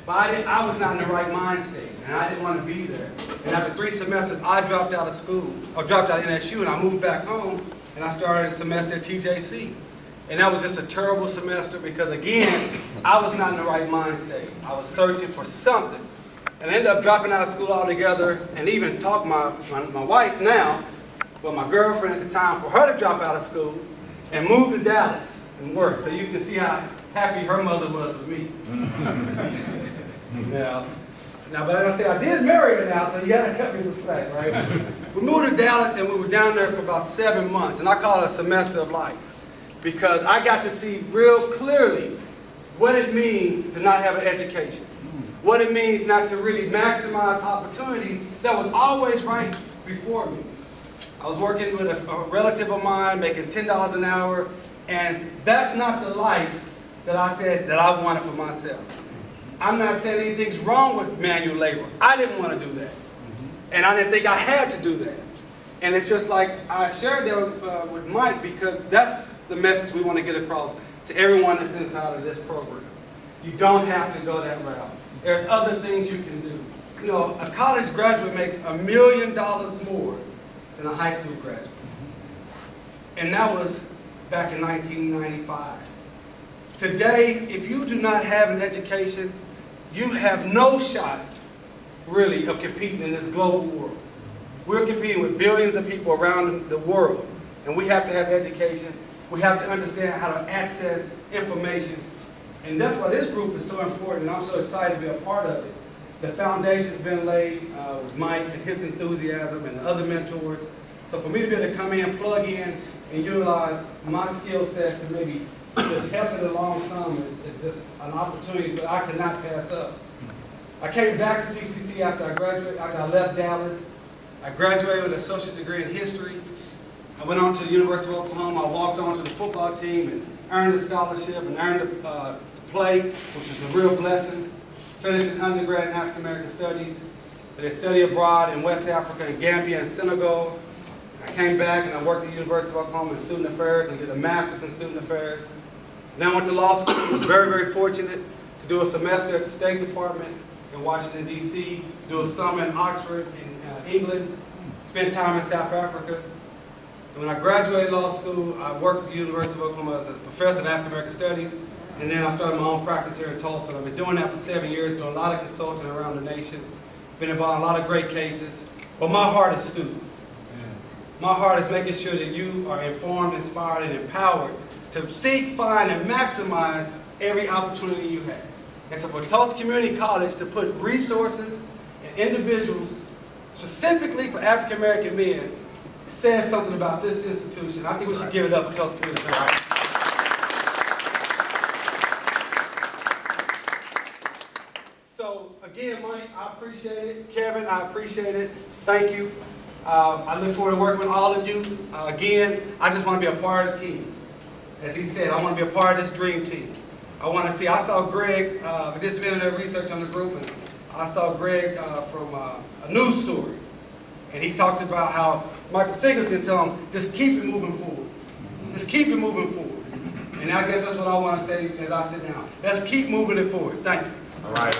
But I was not in the right mind state, and I didn't want to be there. And after 3 semesters, I dropped out of school, or dropped out of NSU, and I moved back home, and I started a semester at TJC. And that was just a terrible semester because, again, I was not in the right mind state. I was searching for something. And I ended up dropping out of school altogether, and even talked my wife now, but my girlfriend at the time, for her to drop out of school and move to Dallas and work. So you can see how happy her mother was with me. Now, but as I said, I did marry her now, so you got to cut me some slack, right? We moved to Dallas, and we were down there for about 7 months, and I call it a semester of life, because I got to see real clearly what it means to not have an education, what it means not to really maximize opportunities that was always right before me. I was working with a relative of mine, making $10 an hour, and that's not the life that I said that I wanted for myself. I'm not saying anything's wrong with manual labor. I didn't want to do that. And I didn't think I had to do that. And it's just like I shared that with Mike, because that's the message we want to get across to everyone that's inside of this program. You don't have to go that route. There's other things you can do. You know, a college graduate makes $1 million more than a high school graduate. And that was back in 1995. Today, if you do not have an education, you have no shot, really, of competing in this global world. We're competing with billions of people around the world, and we have to have education. We have to understand how to access information, and that's why this group is so important, and I'm so excited to be a part of it. The foundation's been laid with Mike and his enthusiasm and the other mentors. So for me to be able to come in, plug in, and utilize my skill set to maybe just help it along some is just an opportunity that I could not pass up. I came back to TCC after I graduated, after I left Dallas. I graduated with an associate degree in history. I went on to the University of Oklahoma. I walked on to the football team and earned a scholarship and earned to play, which was a real blessing. Finished an undergrad in African American Studies. I did study abroad in West Africa, in Gambia and Senegal. I came back and I worked at the University of Oklahoma in Student Affairs and did a master's in Student Affairs. Then I went to law school. I was very, very fortunate to do a semester at the State Department in Washington, D.C., do a summer in Oxford in England, spent time in South Africa. And when I graduated law school, I worked at the University of Oklahoma as a professor of African American Studies, and then I started my own practice here in Tulsa. And I've been doing that for 7 years, doing a lot of consulting around the nation, been involved in a lot of great cases. But my heart is students. My heart is making sure that you are informed, inspired, and empowered to seek, find, and maximize every opportunity you have. And so for Tulsa Community College to put resources and individuals specifically for African American men says something about this institution. I think we should give it up for Tulsa Community College. So again, Mike, I appreciate it. Kevin, I appreciate it. Thank you. I look forward to working with all of you. Again, I just want to be a part of the team. As he said, I want to be a part of this dream team. I want to see, I saw Greg, just been in their research on the group, and I saw Greg from a news story. And he talked about how Michael Singleton told him, just keep it moving forward. Just keep it moving forward. And I guess that's what I want to say as I sit down. Let's keep moving it forward. Thank you. All right.